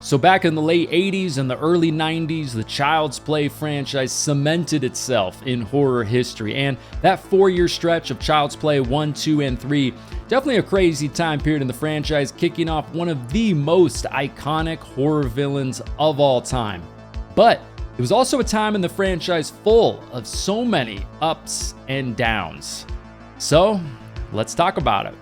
So back in the late 80s and the early 90s, the Child's Play franchise cemented itself in horror history, and that 4-year stretch of Child's Play 1, 2, and 3, definitely a crazy time period in the franchise, kicking off one of the most iconic horror villains of all time. But it was also a time in the franchise full of so many ups and downs. So let's talk about it.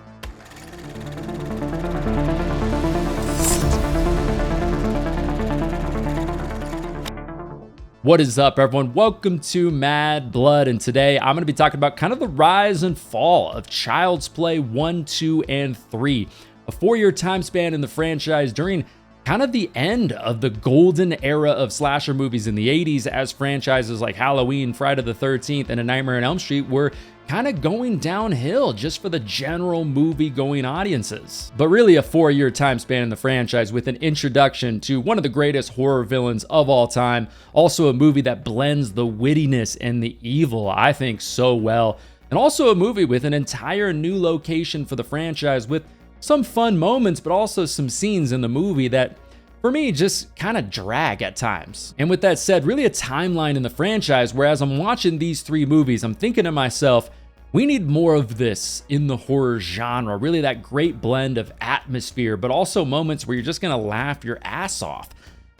What is up, everyone? Welcome to Mad Blood, and today I'm going to be talking about kind of the rise and fall of Child's Play 1, 2, and 3, a 4-year time span in the franchise during kind of the end of the golden era of slasher movies in the 80s, as franchises like Halloween, Friday the 13th, and A Nightmare on Elm Street were kind of going downhill just for the general movie-going audiences. But really a 4-year time span in the franchise with an introduction to one of the greatest horror villains of all time, also a movie that blends the wittiness and the evil, I think, so well, and also a movie with an entire new location for the franchise with some fun moments, but also some scenes in the movie that, for me, just kind of drag at times. And with that said, really a timeline in the franchise where as I'm watching these 3 movies, I'm thinking to myself, we need more of this in the horror genre, really that great blend of atmosphere, but also moments where you're just gonna laugh your ass off.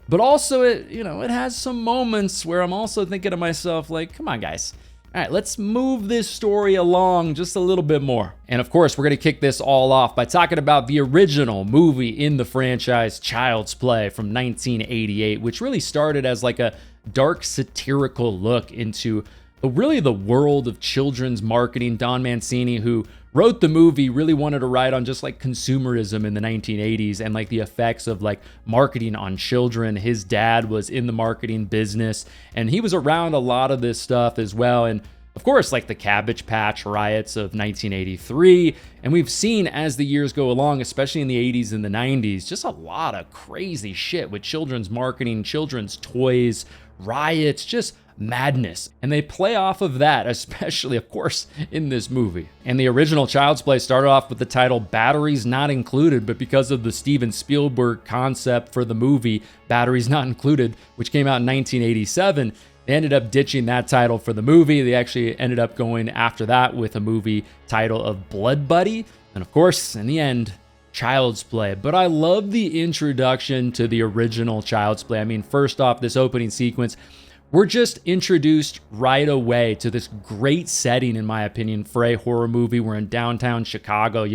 But also, it has some moments where I'm also thinking to myself, like, come on, guys. All right, let's move this story along just a little bit more. And of course, we're going to kick this all off by talking about the original movie in the franchise, Child's Play from 1988, which really started as like a dark satirical look into really the world of children's marketing. Don Mancini, who wrote the movie, really wanted to write on just like consumerism in the 1980s and like the effects of like marketing on children. His dad was in the marketing business and he was around a lot of this stuff as well. And of course, like the Cabbage Patch riots of 1983. And we've seen as the years go along, especially in the 80s and the 90s, just a lot of crazy shit with children's marketing, children's toys, riots, just madness. And they play off of that, especially, of course, in this movie. And the original Child's Play started off with the title Batteries Not Included, but because of the Steven Spielberg concept for the movie Batteries Not Included, which came out in 1987, they ended up ditching that title for the movie. They actually ended up going after that with a movie title of Blood Buddy. And of course, in the end, Child's Play. But I love the introduction to the original Child's Play. I mean, first off, this opening sequence, we're just introduced right away to this great setting, in my opinion, for a horror movie. We're in downtown Chicago,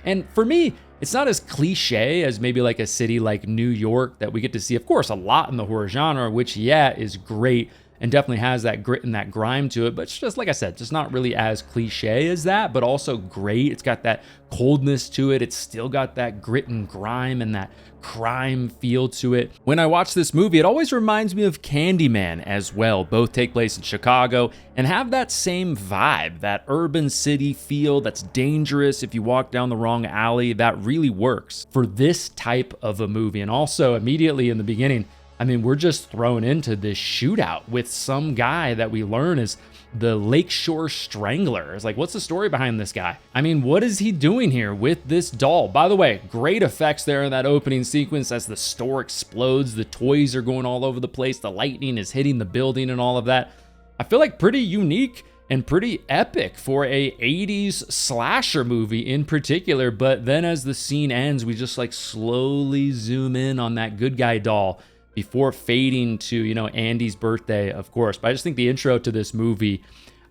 and for me, it's not as cliche as maybe like a city like New York that we get to see, of course, a lot in the horror genre, which, yeah, is great and definitely has that grit and that grime to it. But it's just, like I said, just not really as cliche as that, but also great. It's got that coldness to it. It's still got that grit and grime and that crime feel to it. When I watch this movie, it always reminds me of Candyman as well. Both take place in Chicago and have that same vibe, that urban city feel that's dangerous if you walk down the wrong alley. That really works for this type of a movie. And also immediately in the beginning, I mean, we're just thrown into this shootout with some guy that we learn is the Lakeshore Strangler. It's like, what's the story behind this guy? I mean, what is he doing here with this doll? By the way, great effects there in that opening sequence as the store explodes. The toys are going all over the place. The lightning is hitting the building and all of that. I feel like pretty unique and pretty epic for a 80s slasher movie in particular. But then as the scene ends, we just like slowly zoom in on that good guy doll before fading to, Andy's birthday, of course. But I just think the intro to this movie,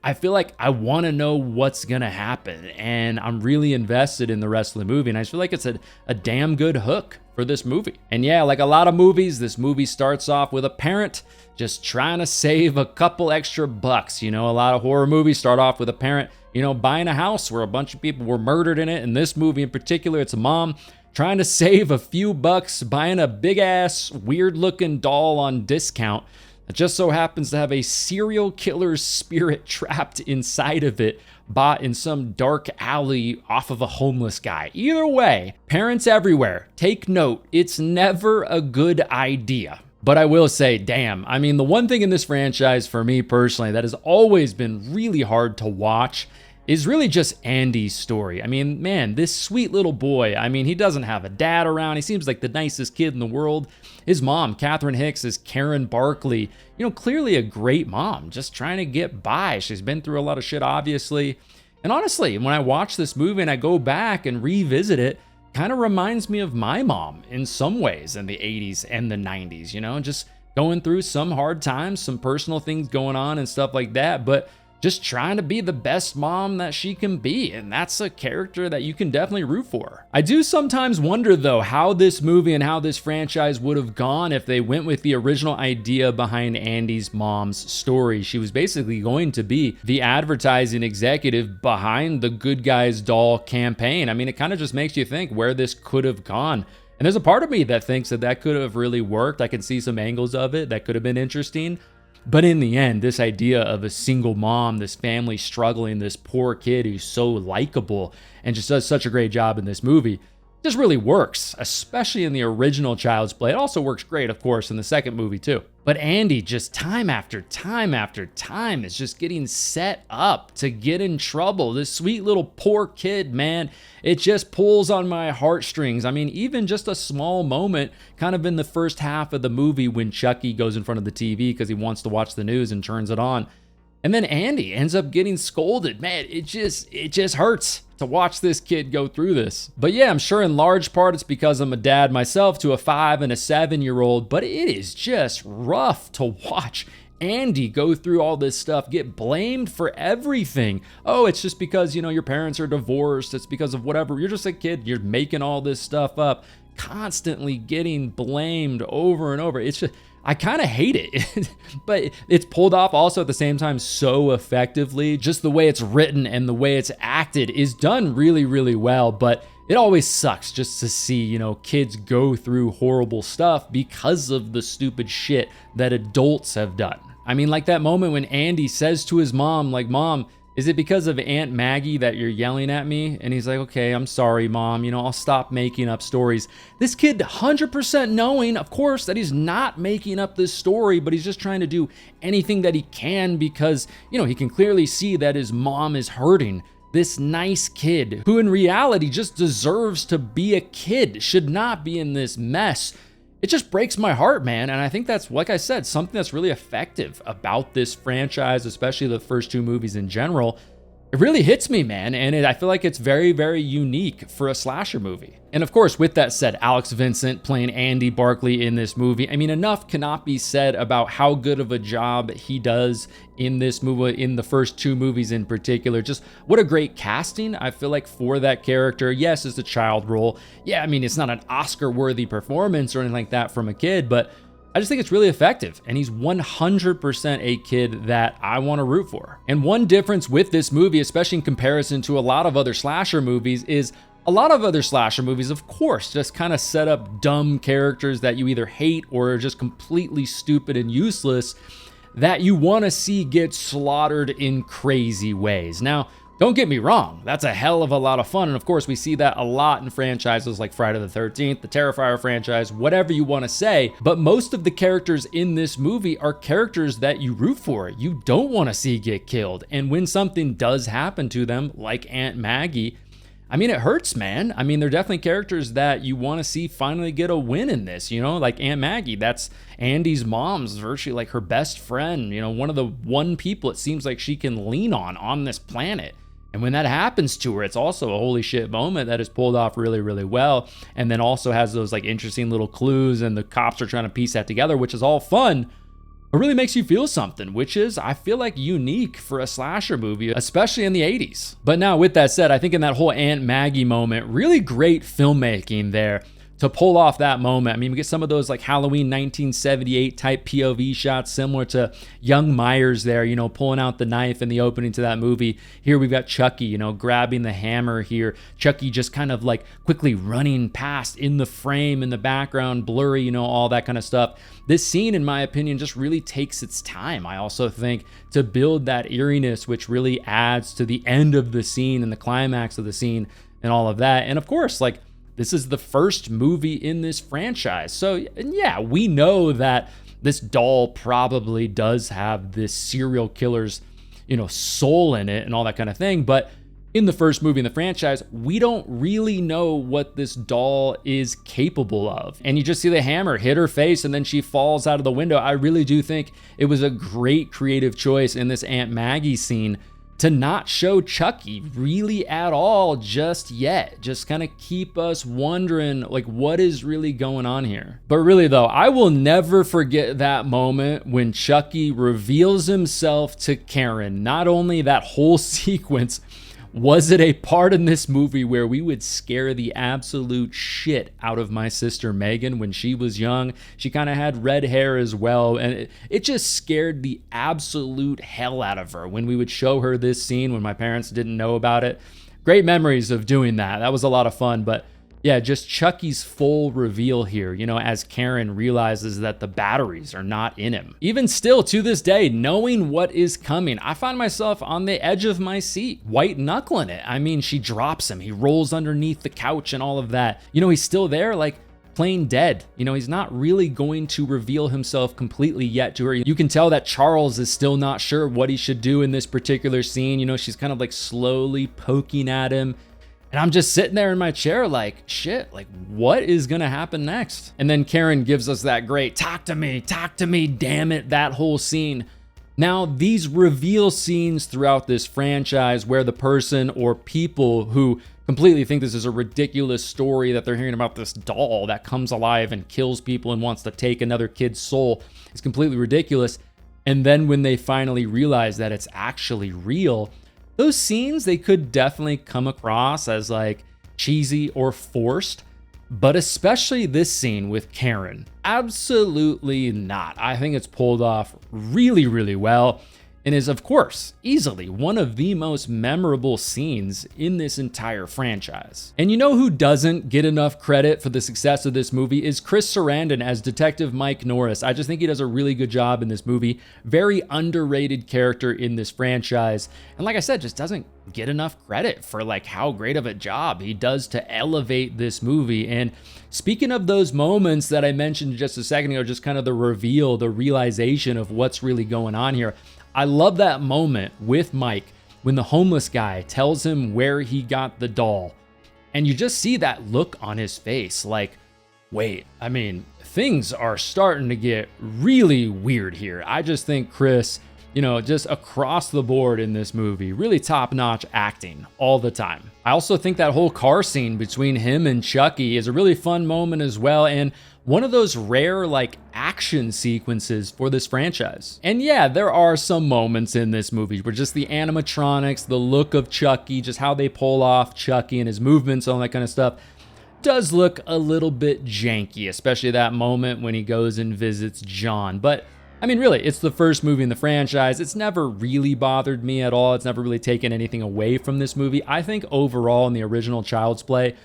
I feel like I want to know what's going to happen. And I'm really invested in the rest of the movie. And I just feel like it's a damn good hook for this movie. And yeah, like a lot of movies, this movie starts off with a parent just trying to save a couple extra bucks. A lot of horror movies start off with a parent, buying a house where a bunch of people were murdered in it. In this movie in particular, it's a mom trying to save a few bucks buying a big-ass, weird-looking doll on discount that just so happens to have a serial killer's spirit trapped inside of it, bought in some dark alley off of a homeless guy. Either way, parents everywhere, take note, it's never a good idea. But I will say, damn, I mean, the one thing in this franchise for me personally that has always been really hard to watch is really just Andy's story. I mean, man, this sweet little boy, I mean, he doesn't have a dad around. He seems like the nicest kid in the world. His mom, Catherine Hicks, is Karen Barkley. Clearly a great mom, just trying to get by. She's been through a lot of shit, obviously. And honestly, when I watch this movie and I go back and revisit it, kind of reminds me of my mom in some ways in the 80s and the 90s, just going through some hard times, some personal things going on and stuff like that, but just trying to be the best mom that she can be. And that's a character that you can definitely root for. I do sometimes wonder though, how this movie and how this franchise would have gone if they went with the original idea behind Andy's mom's story. She was basically going to be the advertising executive behind the Good Guys Doll campaign. I mean, it kind of just makes you think where this could have gone. And there's a part of me that thinks that that could have really worked. I can see some angles of it that could have been interesting. But in the end, this idea of a single mom, this family struggling, this poor kid who's so likable and just does such a great job in this movie, just really works, especially in the original Child's Play. It also works great, of course, in the second movie too. But Andy, just time after time after time, is just getting set up to get in trouble. This sweet little poor kid, man, it just pulls on my heartstrings. I mean, even just a small moment kind of in the first half of the movie when Chucky goes in front of the TV because he wants to watch the news and turns it on. And then Andy ends up getting scolded. Man, it just hurts to watch this kid go through this. But yeah, I'm sure in large part it's because I'm a dad myself to a 5 and a 7-year-old, but it is just rough to watch Andy go through all this stuff, get blamed for everything. Oh, it's just because, your parents are divorced. It's because of whatever. You're just a kid. You're making all this stuff up, constantly getting blamed over and over. It's just, I kind of hate it, but it's pulled off also at the same time so effectively. Just the way it's written and the way it's acted is done really, really well, but it always sucks just to see, kids go through horrible stuff because of the stupid shit that adults have done. I mean, like that moment when Andy says to his mom, like, "Mom, is it because of Aunt Maggie that you're yelling at me?" And he's like, "Okay, I'm sorry, Mom. I'll stop making up stories." This kid 100% knowing, of course, that he's not making up this story, but he's just trying to do anything that he can because, he can clearly see that his mom is hurting. This nice kid who in reality just deserves to be a kid, should not be in this mess. It just breaks my heart, man. And I think that's, like I said, something that's really effective about this franchise, especially the first two movies in general. It really hits me, man, and I feel like it's very, very unique for a slasher movie. And of course, with that said, Alex Vincent playing Andy Barkley in this movie, I mean, enough cannot be said about how good of a job he does in this movie, in the first two movies in particular. Just what a great casting, I feel like, for that character. Yes, it's a child role. Yeah, I mean, it's not an Oscar-worthy performance or anything like that from a kid, but I just think it's really effective, and he's 100% a kid that I want to root for. And one difference with this movie, especially in comparison to a lot of other slasher movies, is a lot of other slasher movies, of course, just kind of set up dumb characters that you either hate or are just completely stupid and useless that you want to see get slaughtered in crazy ways. Now, don't get me wrong, that's a hell of a lot of fun, and of course we see that a lot in franchises like Friday the 13th, the Terrifier franchise, whatever you want to say, but most of the characters in this movie are characters that you root for, you don't want to see get killed, and when something does happen to them, like Aunt Maggie, I mean, it hurts, man. I mean, they're definitely characters that you want to see finally get a win in this, like Aunt Maggie. That's Andy's mom's virtually like her best friend, one of the one people it seems like she can lean on this planet. And when that happens to her, it's also a holy shit moment that is pulled off really, really well. And then also has those like interesting little clues and the cops are trying to piece that together, which is all fun. It really makes you feel something, which is, I feel like, unique for a slasher movie, especially in the 80s. But now with that said, I think in that whole Aunt Maggie moment, really great filmmaking there to pull off that moment. I mean, we get some of those like Halloween 1978 type POV shots similar to young Myers there, pulling out the knife in the opening to that movie. Here we've got Chucky, grabbing the hammer here. Chucky just kind of like quickly running past in the frame, in the background, blurry, all that kind of stuff. This scene, in my opinion, just really takes its time, I also think, to build that eeriness, which really adds to the end of the scene and the climax of the scene and all of that. And of course, like, this is the first movie in this franchise. So yeah, we know that this doll probably does have this serial killer's, soul in it and all that kind of thing. But in the first movie in the franchise, we don't really know what this doll is capable of. And you just see the hammer hit her face and then she falls out of the window. I really do think it was a great creative choice in this Aunt Maggie scene to not show Chucky really at all just yet. Just kind of keep us wondering, like, what is really going on here? But really though, I will never forget that moment when Chucky reveals himself to Karen. Not only that whole sequence, was it a part in this movie where we would scare the absolute shit out of my sister Megan when she was young. She kind of had red hair as well, and it just scared the absolute hell out of her when we would show her this scene when my parents didn't know about it. Great memories of doing that. That was a lot of fun, but yeah, just Chucky's full reveal here, you know, as Karen realizes that the batteries are not in him. Even still, to this day, knowing what is coming, I find myself on the edge of my seat, white knuckling it. I mean, she drops him, he rolls underneath the couch and all of that. You know, he's still there, like, plain dead. You know, he's not really going to reveal himself completely yet to her. You can tell that Charles is still not sure what he should do in this particular scene. You know, she's kind of like slowly poking at him. And I'm just sitting there in my chair like, shit, like what is gonna happen next? And then Karen gives us that great, talk to me, damn it, that whole scene. Now, these reveal scenes throughout this franchise where the person or people who completely think this is a ridiculous story that they're hearing about this doll that comes alive and kills people and wants to take another kid's soul is completely ridiculous. And then when they finally realize that it's actually real, those scenes, they could definitely come across as like cheesy or forced, but especially this scene with Karen, absolutely not. I think it's pulled off really, really well and is, of course, easily one of the most memorable scenes in this entire franchise. And you know who doesn't get enough credit for the success of this movie is Chris Sarandon as Detective Mike Norris. I just think he does a really good job in this movie. Very underrated character in this franchise. And like I said, just doesn't get enough credit for like how great of a job he does to elevate this movie. And speaking of those moments that I mentioned just a second ago, just kind of the reveal, the realization of what's really going on here, I love that moment with Mike when the homeless guy tells him where he got the doll. And you just see that look on his face like, wait, I mean, things are starting to get really weird here. I just think Chris, you know, just across the board in this movie, really top-notch acting all the time. I also think that whole car scene between him and Chucky is a really fun moment as well, and one of those rare like action sequences for this franchise. And yeah, there are some moments in this movie where just the animatronics, the look of Chucky, just how they pull off Chucky and his movements, all that kind of stuff, does look a little bit janky, especially that moment when he goes and visits John. But I mean, really, it's the first movie in the franchise. It's never really bothered me at all. It's never really taken anything away from this movie. I think overall in the original Child's Play,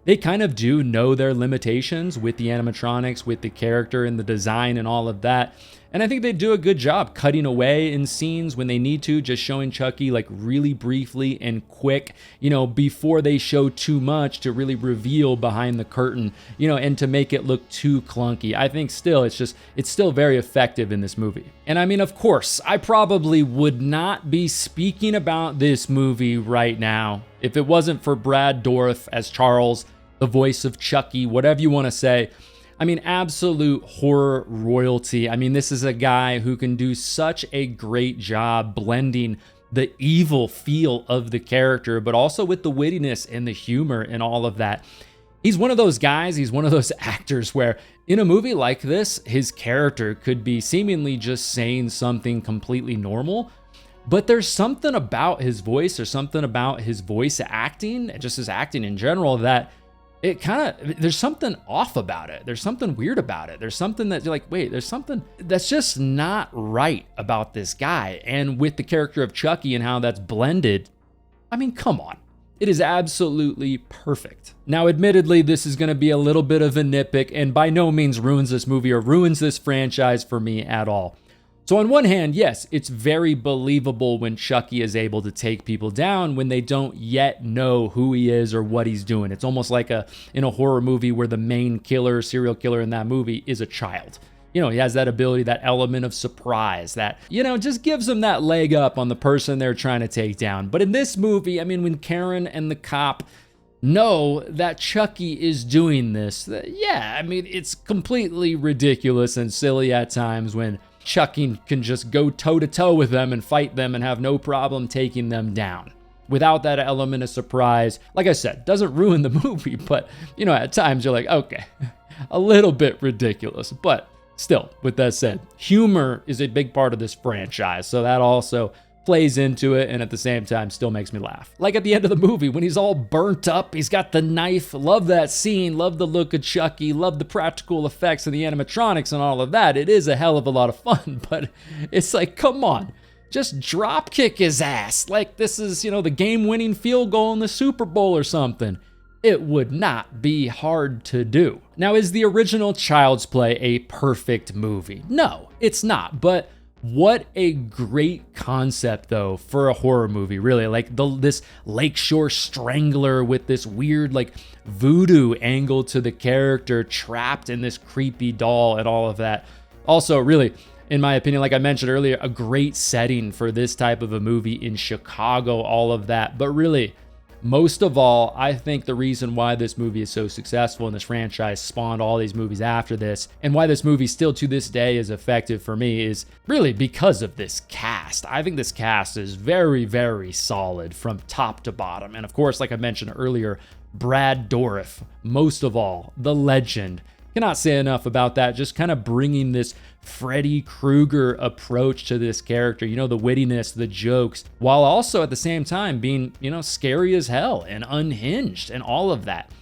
they kind of do know their limitations with the animatronics, with the character and the design and all of that. And I think they do a good job cutting away in scenes when they need to, just showing Chucky like really briefly and quick, you know, before they show too much to really reveal behind the curtain, you know, and to make it look too clunky. I think still, it's still very effective in this movie. And I mean, of course, I probably would not be speaking about this movie right now if it wasn't for Brad Dourif as Charles, the voice of Chucky, whatever you want to say. I mean, absolute horror royalty. I mean, this is a guy who can do such a great job blending the evil feel of the character, but also with the wittiness and the humor and all of that. He's one of those guys, he's one of those actors where in a movie like this, his character could be seemingly just saying something completely normal, but there's something about his voice or something about his voice acting, just his acting in general, that it kind of, there's something off about it. There's something weird about it. There's something that you're like, wait, there's something that's just not right about this guy. And with the character of Chucky and how that's blended, I mean, come on. It is absolutely perfect. Now, admittedly, this is going to be a little bit of a nitpick and by no means ruins this movie or ruins this franchise for me at all. So on one hand, yes, it's very believable when Chucky is able to take people down when they don't yet know who he is or what he's doing. It's almost like in a horror movie where the main killer, serial killer in that movie is a child. he has that ability, that element of surprise that, just gives him that leg up on the person they're trying to take down. But in this movie, I mean, when Karen and the cop know that Chucky is doing this, yeah, I mean, it's completely ridiculous and silly at times when Chucky can just go toe-to-toe with them and fight them and have no problem taking them down. Without that element of surprise, like I said, doesn't ruin the movie, but, at times you're like, okay, a little bit ridiculous. But still, with that said, humor is a big part of this franchise, so that also plays into it, and at the same time still makes me laugh. Like at the end of the movie when he's all burnt up, he's got the knife. Love that scene, love the look of Chucky, love the practical effects and the animatronics and all of that. It is a hell of a lot of fun, but it's like, come on, just drop kick his ass like this is, the game-winning field goal in the Super Bowl or something. It would not be hard to do. Now, is the original Child's Play a perfect movie? No, it's not, but what a great concept, though, for a horror movie, really. Like this Lakeshore Strangler with this weird, like, voodoo angle to the character trapped in this creepy doll and all of that. Also, really, in my opinion, like I mentioned earlier, a great setting for this type of a movie in Chicago, all of that. But really, most of all, I think the reason why this movie is so successful and this franchise spawned all these movies after this, and why this movie still to this day is effective for me, is really because of this cast. I think this cast is very, very solid from top to bottom. And of course, like I mentioned earlier, Brad Dourif, most of all, the legend. Cannot say enough about that. Just kind of bringing this Freddy Krueger approach to this character, the wittiness, the jokes, while also at the same time being, scary as hell and unhinged and all of that.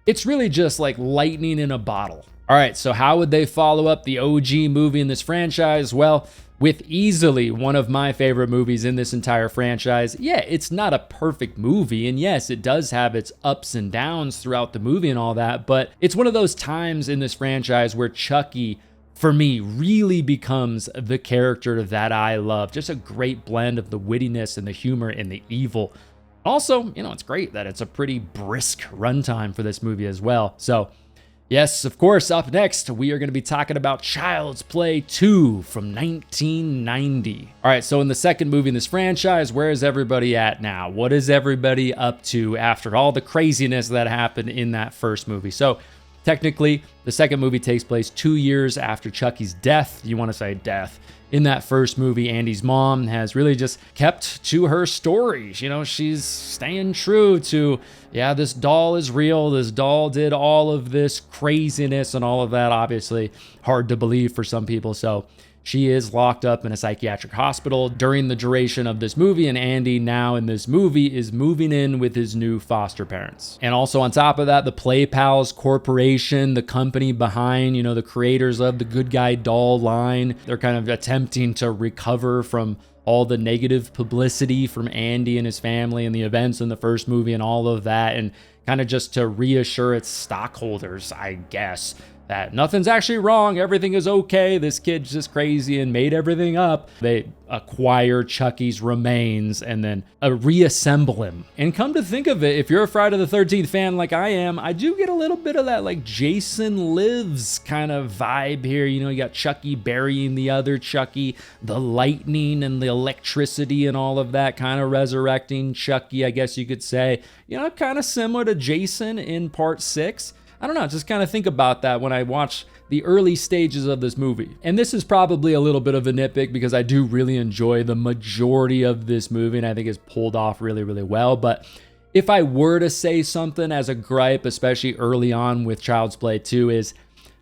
It's really just like lightning in a bottle. All right, so how would they follow up the OG movie in this franchise? Well, with easily one of my favorite movies in this entire franchise. Yeah, it's not a perfect movie, and yes, it does have its ups and downs throughout the movie and all that, but it's one of those times in this franchise where Chucky, for me, really becomes the character that I love. Just a great blend of the wittiness and the humor and the evil. Also, it's great that it's a pretty brisk runtime for this movie as well. So, yes, of course, up next, we are going to be talking about Child's Play 2 from 1990. All right, so in the second movie in this franchise, where is everybody at now? What is everybody up to after all the craziness that happened in that first movie? So, technically, the second movie takes place 2 years after Chucky's death. You want to say death. In that first movie, Andy's mom has really just kept to her stories. She's staying true to, yeah, this doll is real. This doll did all of this craziness and all of that. Obviously, hard to believe for some people. So she is locked up in a psychiatric hospital during the duration of this movie, and Andy now in this movie is moving in with his new foster parents. And also on top of that, the Play Pals Corporation, the company behind, the creators of the Good Guy doll line, they're kind of attempting to recover from all the negative publicity from Andy and his family and the events in the first movie and all of that, and kind of just to reassure its stockholders, I guess, that nothing's actually wrong, everything is okay, this kid's just crazy and made everything up. They acquire Chucky's remains and then reassemble him. And come to think of it, if you're a Friday the 13th fan like I am, I do get a little bit of that like Jason Lives kind of vibe here. You got Chucky burying the other Chucky, the lightning and the electricity and all of that, kind of resurrecting Chucky, I guess you could say. Kind of similar to Jason in part 6. I don't know, just kind of think about that when I watch the early stages of this movie. And this is probably a little bit of a nitpick because I do really enjoy the majority of this movie and I think it's pulled off really, really well. But if I were to say something as a gripe, especially early on with Child's Play 2, is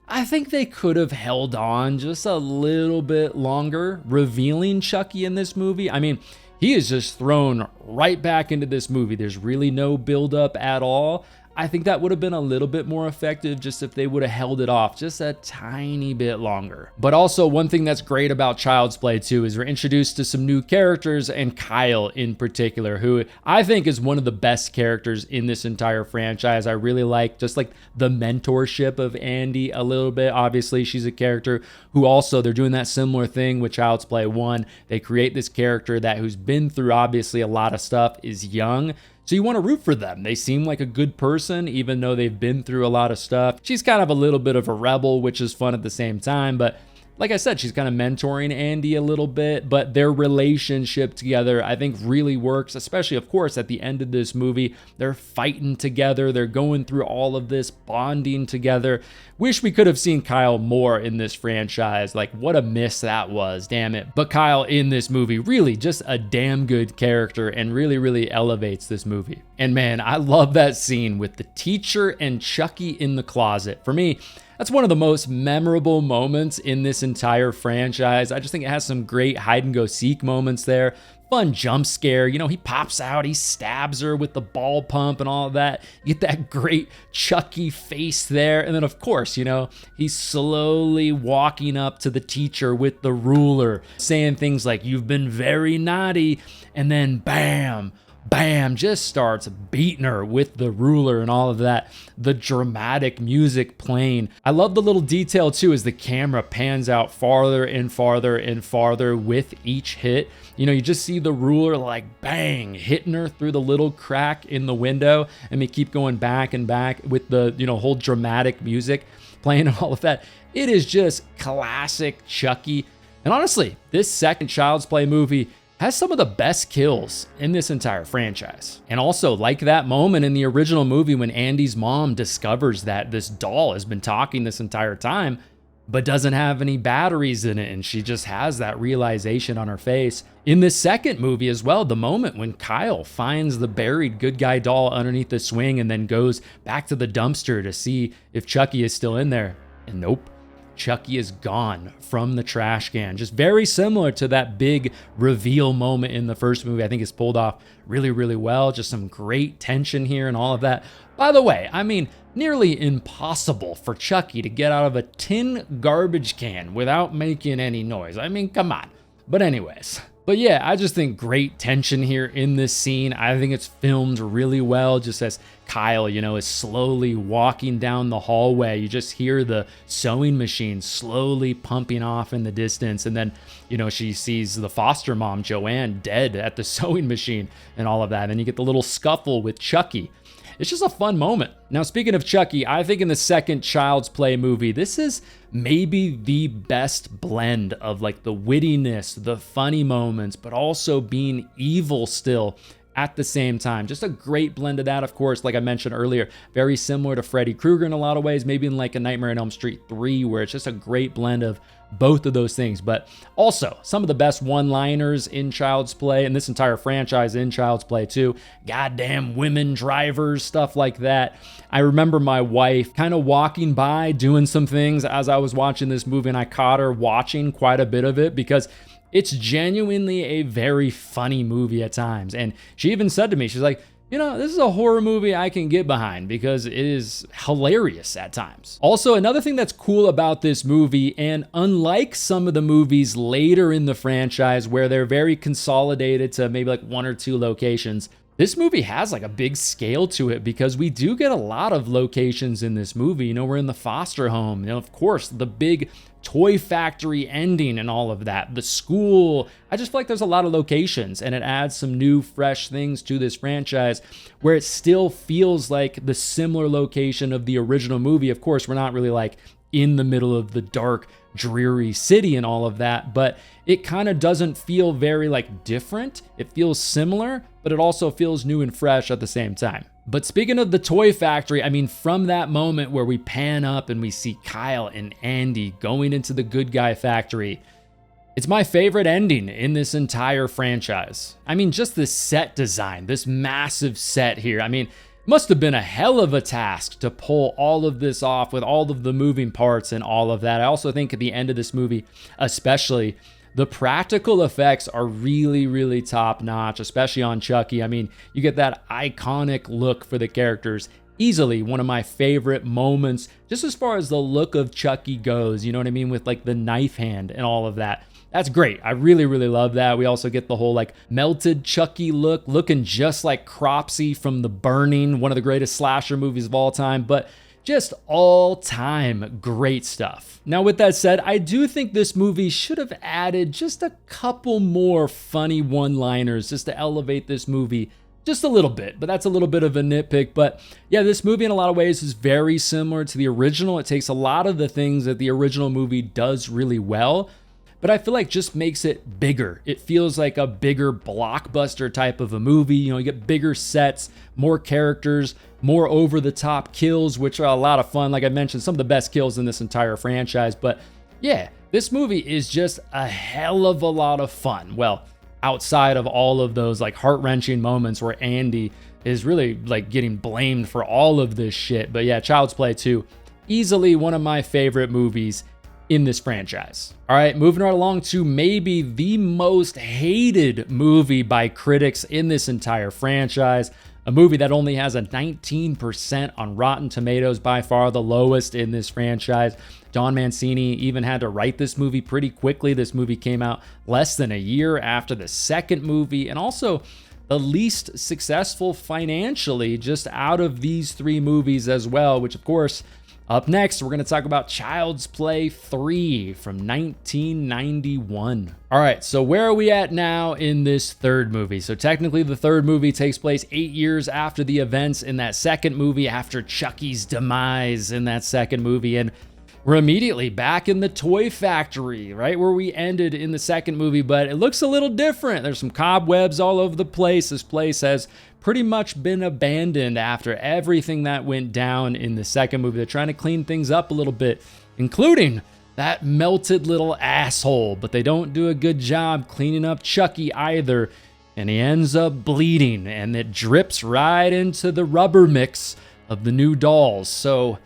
I think they could have held on just a little bit longer revealing Chucky in this movie. I mean, he is just thrown right back into this movie. There's really no build-up at all. I think that would have been a little bit more effective just if they would have held it off just a tiny bit longer. But also one thing that's great about Child's Play 2 is we're introduced to some new characters, and Kyle in particular, who I think is one of the best characters in this entire franchise. I really like just like the mentorship of Andy a little bit. Obviously, she's a character who also, they're doing that similar thing with Child's Play 1. They create this character that who's been through obviously a lot of stuff, is young. So you want to root for them. They seem like a good person, even though they've been through a lot of stuff. She's kind of a little bit of a rebel, which is fun at the same time, but like I said, she's kind of mentoring Andy a little bit, but their relationship together, I think, really works, especially, of course, at the end of this movie. They're fighting together. They're going through all of this, bonding together. Wish we could have seen Kyle more in this franchise. Like, what a miss that was, damn it. But Kyle in this movie, really just a damn good character and really, really elevates this movie. And man, I love that scene with the teacher and Chucky in the closet. For me, that's one of the most memorable moments in this entire franchise. I just think it has some great hide and go seek moments there. Fun jump scare. You know, he pops out, he stabs her with the ball pump and all of that. You get that great Chucky face there. And then, of course, you know, he's slowly walking up to the teacher with the ruler, saying things like, "You've been very naughty." And then bam, bam, just starts beating her with the ruler and all of that. The dramatic music playing. I love the little detail too as the camera pans out farther and farther and farther with each hit. You know, you just see the ruler like bang, hitting her through the little crack in the window, and they keep going back and back with the, you know, whole dramatic music playing and all of that. It is just classic Chucky. And honestly, this second Child's Play movie has some of the best kills in this entire franchise. And also, like that moment in the original movie when Andy's mom discovers that this doll has been talking this entire time, but doesn't have any batteries in it, and she just has that realization on her face. In the second movie as well, the moment when Kyle finds the buried good guy doll underneath the swing and then goes back to the dumpster to see if Chucky is still in there, and nope. Chucky is gone from the trash can. Just very similar to that big reveal moment in the first movie. I think it's pulled off really, really well. Just some great tension here and all of that. By the way, I mean, nearly impossible for Chucky to get out of a tin garbage can without making any noise. I mean, come on. But anyways. But yeah, I just think great tension here in this scene. I think it's filmed really well, just as Kyle, you know, is slowly walking down the hallway. You just hear the sewing machine slowly pumping off in the distance. And then, you know, she sees the foster mom, Joanne, dead at the sewing machine and all of that. And then you get the little scuffle with Chucky. It's just a fun moment. Now, speaking of Chucky, I think in the second Child's Play movie, this is maybe the best blend of like the wittiness, the funny moments, but also being evil still at the same time. Just a great blend of that, of course, like I mentioned earlier, very similar to Freddy Krueger in a lot of ways, maybe in like a Nightmare on Elm Street 3, where it's just a great blend of both of those things. But also some of the best one-liners in Child's Play, and this entire franchise in Child's Play too. Goddamn women drivers, stuff like that. I remember my wife kind of walking by doing some things as I was watching this movie, and I caught her watching quite a bit of it because it's genuinely a very funny movie at times. And she even said to me, she's like, you know, this is a horror movie I can get behind because it is hilarious at times. Also, another thing that's cool about this movie, and unlike some of the movies later in the franchise where they're very consolidated to maybe like one or two locations, this movie has like a big scale to it because we do get a lot of locations in this movie. You know, we're in the foster home, you know, of course, the big toy factory ending and all of that, the school. I just feel like there's a lot of locations, and it adds some new, fresh things to this franchise where it still feels like the similar location of the original movie. Of course, we're not really like in the middle of the dark, dreary city and all of that, but it kind of doesn't feel very like different. It feels similar, but it also feels new and fresh at the same time. But speaking of the toy factory, I mean, from that moment where we pan up and we see Kyle and Andy going into the good guy factory, it's my favorite ending in this entire franchise. I mean, just this set design, this massive set here. I mean, must have been a hell of a task to pull all of this off with all of the moving parts and all of that. I also think at the end of this movie, especially, the practical effects are really, really top notch, especially on Chucky. I mean, you get that iconic look for the characters. Easily one of my favorite moments, just as far as the look of Chucky goes, you know what I mean? With like the knife hand and all of that. That's great. I really, really love that. We also get the whole like melted Chucky look, looking just like Cropsy from The Burning, one of the greatest slasher movies of all time, but just all-time great stuff. Now, with that said, I do think this movie should have added just a couple more funny one-liners just to elevate this movie just a little bit, but that's a little bit of a nitpick. But yeah, this movie in a lot of ways is very similar to the original. It takes a lot of the things that the original movie does really well, but I feel like just makes it bigger. It feels like a bigger blockbuster type of a movie. You know, you get bigger sets, more characters, more over-the-top kills, which are a lot of fun. Like I mentioned, some of the best kills in this entire franchise. But yeah, this movie is just a hell of a lot of fun. Well, outside of all of those like heart-wrenching moments where Andy is really like getting blamed for all of this shit. But yeah, Child's Play 2, easily one of my favorite movies in this franchise. All right, moving right along to maybe the most hated movie by critics in this entire franchise. A movie that only has a 19% on Rotten Tomatoes, by far the lowest in this franchise. Don Mancini even had to write this movie pretty quickly. This movie came out less than a year after the second movie, and also the least successful financially just out of these three movies as well, which of course, up next, we're going to talk about Child's Play 3 from 1991. All right, so where are we at now in this third movie? So technically, the third movie takes place 8 years after the events in that second movie, after Chucky's demise in that second movie. And we're immediately back in the toy factory, right where we ended in the second movie, but it looks a little different. There's some cobwebs all over the place. This place has pretty much been abandoned after everything that went down in the second movie. They're trying to clean things up a little bit, including that melted little asshole, but they don't do a good job cleaning up Chucky either, and he ends up bleeding, and it drips right into the rubber mix of the new dolls. So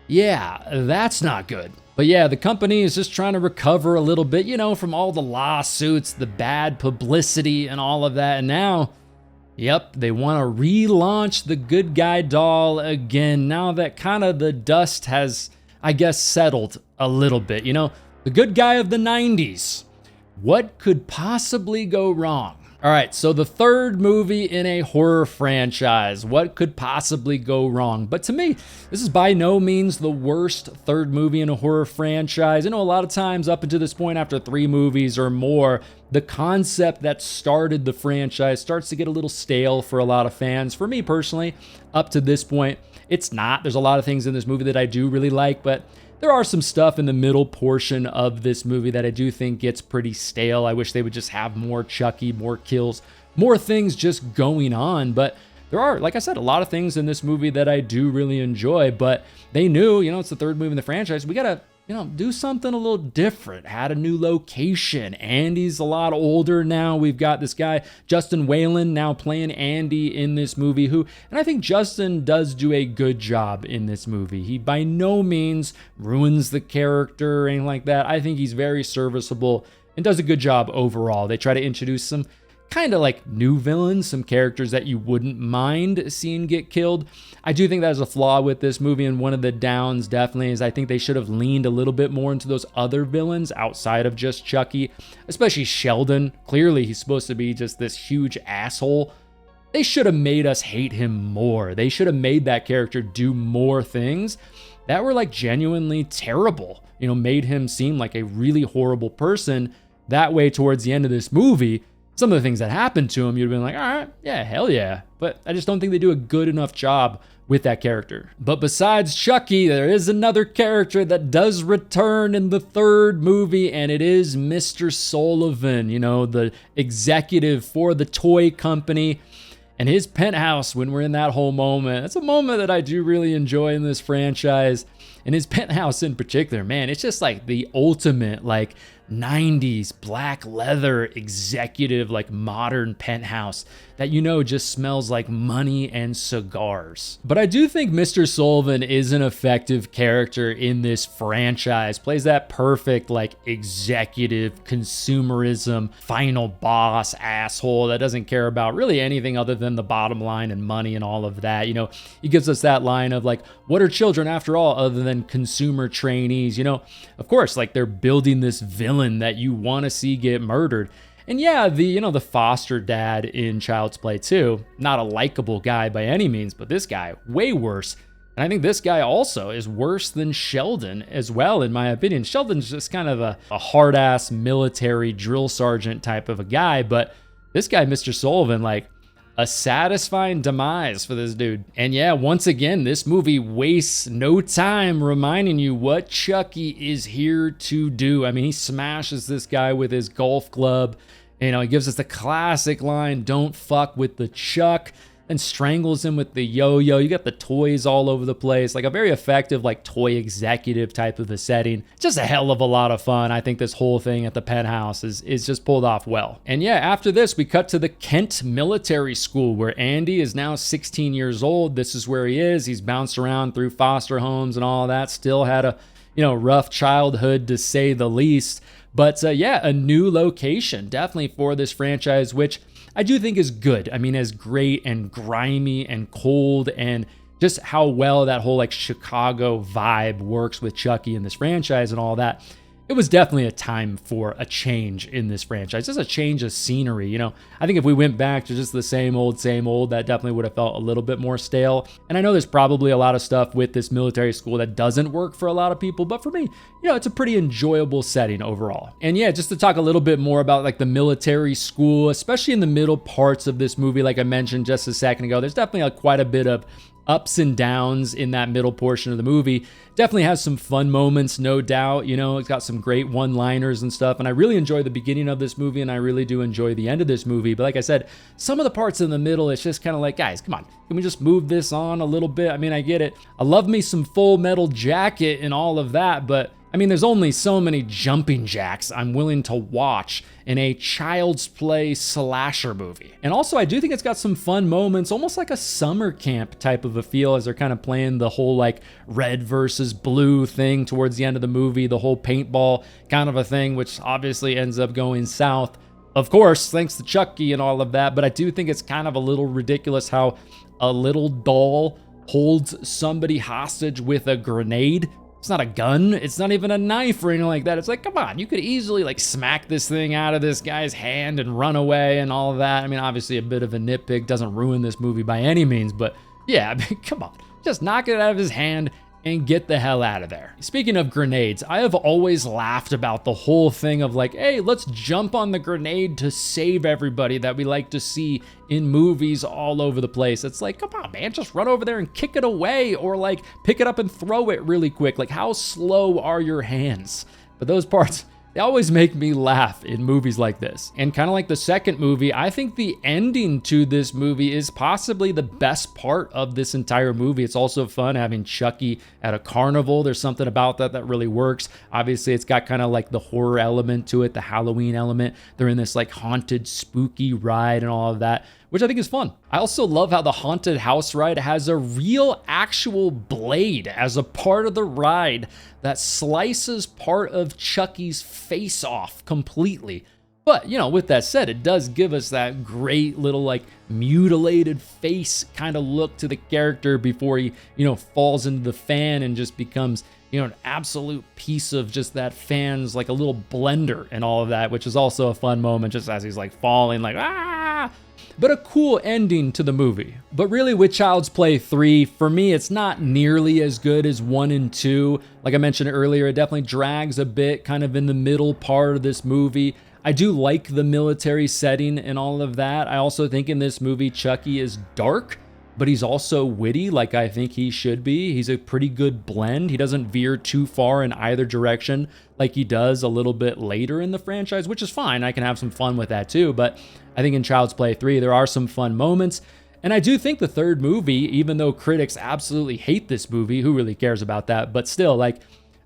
yeah, that's not good. But yeah, the company is just trying to recover a little bit, you know, from all the lawsuits, the bad publicity and all of that. And now, yep, they want to relaunch the Good Guy doll again, now that kind of the dust has, I guess, settled a little bit. You know, the good guy of the 90s. What could possibly go wrong? All right, so the third movie in a horror franchise. What could possibly go wrong? But to me, this is by no means the worst third movie in a horror franchise. You know, a lot of times up until this point, after 3 movies or more, the concept that started the franchise starts to get a little stale for a lot of fans. For me personally, up to this point, it's not. There's a lot of things in this movie that I do really like, but there are some stuff in the middle portion of this movie that I do think gets pretty stale. I wish they would just have more Chucky, more kills, more things just going on. But there are, like I said, a lot of things in this movie that I do really enjoy. But they knew, you know, it's the third movie in the franchise. We got to, you know, do something a little different. Had a new location. Andy's a lot older now. We've got this guy, Justin Whalen, now playing Andy in this movie, and I think Justin does do a good job in this movie. He by no means ruins the character or anything like that. I think he's very serviceable and does a good job overall. They try to introduce some kind of like new villains, some characters that you wouldn't mind seeing get killed. I do think that is a flaw with this movie, and one of the downs definitely is I think they should have leaned a little bit more into those other villains outside of just Chucky, especially Sheldon. Clearly, he's supposed to be just this huge asshole. They should have made us hate him more. They should have made that character do more things that were like genuinely terrible, you know, made him seem like a really horrible person. That way, towards the end of this movie, some of the things that happened to him, you'd have been like, all right, yeah, hell yeah. But I just don't think they do a good enough job with that character. But besides Chucky, there is another character that does return in the third movie, and it is Mr. Sullivan, you know, the executive for the toy company. And his penthouse, when we're in that whole moment, it's a moment that I do really enjoy in this franchise. And his penthouse in particular, man, it's just like the ultimate, like, 90s black leather executive, like modern penthouse that, you know, just smells like money and cigars. But I do think Mr. Sullivan is an effective character in this franchise. Plays that perfect, like, executive consumerism final boss asshole that doesn't care about really anything other than the bottom line and money and all of that. You know, he gives us that line of like, what are children after all other than consumer trainees? You know, of course, like, they're building this villain that you want to see get murdered. And yeah, the foster dad in Child's Play 2, not a likable guy by any means, but this guy, way worse. And I think this guy also is worse than Sheldon as well, in my opinion. Sheldon's just kind of a hard-ass military drill sergeant type of a guy, but this guy, Mr. Sullivan, like, a satisfying demise for this dude. And yeah, once again, this movie wastes no time reminding you what Chucky is here to do. I mean, he smashes this guy with his golf club. You know, he gives us the classic line, "Don't fuck with the Chuck," and strangles him with the yo-yo. You got the toys all over the place, like a very effective, like toy executive type of a setting. Just a hell of a lot of fun. I think this whole thing at the penthouse is just pulled off well. And yeah, after this, we cut to the Kent Military School, where Andy is now 16 years old. This is where he is. He's bounced around through foster homes and all that. Still had a, rough childhood, to say the least. But yeah, a new location definitely for this franchise, which I do think is good. I mean, as great and grimy and cold, and just how well that whole like Chicago vibe works with Chucky in this franchise and all that. It was definitely a time for a change in this franchise, just a change of scenery. I think if we went back to just the same old, that definitely would have felt a little bit more stale. And I know there's probably a lot of stuff with this military school that doesn't work for a lot of people, but for me, it's a pretty enjoyable setting overall. And yeah, just to talk a little bit more about like the military school, especially in the middle parts of this movie, like I mentioned just a second ago, there's definitely quite a bit of ups and downs in that middle portion of the movie. Definitely has some fun moments, no doubt. It's got some great one-liners and stuff, and I really enjoy the beginning of this movie, and I really do enjoy the end of this movie. But like I said, some of the parts in the middle, it's just kind of like, guys, come on, can we just move this on a little bit? I mean, I get it. I love me some Full Metal Jacket and all of that, but I mean, there's only so many jumping jacks I'm willing to watch in a Child's Play slasher movie. And also, I do think it's got some fun moments, almost like a summer camp type of a feel, as they're kind of playing the whole like red versus blue thing towards the end of the movie, the whole paintball kind of a thing, which obviously ends up going south, of course, thanks to Chucky and all of that. But I do think it's kind of a little ridiculous how a little doll holds somebody hostage with a grenade. It's not a gun. It's not even a knife or anything like that. It's like, come on, you could easily like smack this thing out of this guy's hand and run away and all of that. I mean, obviously a bit of a nitpick, doesn't ruin this movie by any means, but yeah, I mean, come on, just knock it out of his hand and get the hell out of there. Speaking of grenades, I have always laughed about the whole thing of like, hey, let's jump on the grenade to save everybody that we like to see in movies all over the place. It's like, come on, man, just run over there and kick it away, or like pick it up and throw it really quick. Like, how slow are your hands? But those parts, they always make me laugh in movies like this. And kind of like the second movie, I think the ending to this movie is possibly the best part of this entire movie. It's also fun having Chucky at a carnival. There's something about that really works. Obviously, it's got kind of like the horror element to it, the Halloween element. They're in this like haunted, spooky ride and all of that, which I think is fun. I also love how the haunted house ride has a real actual blade as a part of the ride that slices part of Chucky's face off completely. But, with that said, it does give us that great little like mutilated face kind of look to the character before he, falls into the fan and just becomes, an absolute piece of just that fan's like a little blender and all of that, which is also a fun moment just as he's like falling like, ah! But a cool ending to the movie. But really, with Child's Play 3, for me, it's not nearly as good as 1 and 2. Like I mentioned earlier, it definitely drags a bit kind of in the middle part of this movie. I do like the military setting and all of that. I also think in this movie, Chucky is dark, but he's also witty, like I think he should be. He's a pretty good blend. He doesn't veer too far in either direction like he does a little bit later in the franchise, which is fine. I can have some fun with that too, but I think in Child's Play 3, there are some fun moments. And I do think the third movie, even though critics absolutely hate this movie, who really cares about that? But still, like,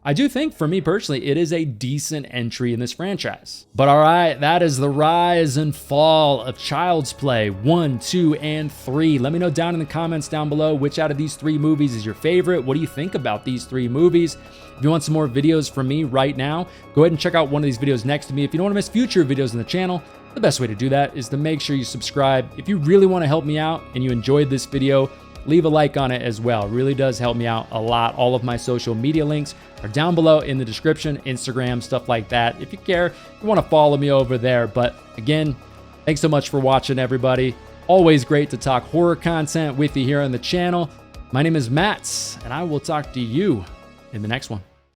I do think, for me personally, it is a decent entry in this franchise. But all right, that is the rise and fall of Child's Play 1, 2, and 3. Let me know down in the comments down below which out of these 3 movies is your favorite. What do you think about these 3 movies? If you want some more videos from me right now, go ahead and check out one of these videos next to me. If you don't want to miss future videos on the channel, the best way to do that is to make sure you subscribe. If you really want to help me out and you enjoyed this video, leave a like on it as well. It really does help me out a lot. All of my social media links are down below in the description, Instagram, stuff like that. If you care, if you want to follow me over there. But again, thanks so much for watching, everybody. Always great to talk horror content with you here on the channel. My name is Matt, and I will talk to you in the next one.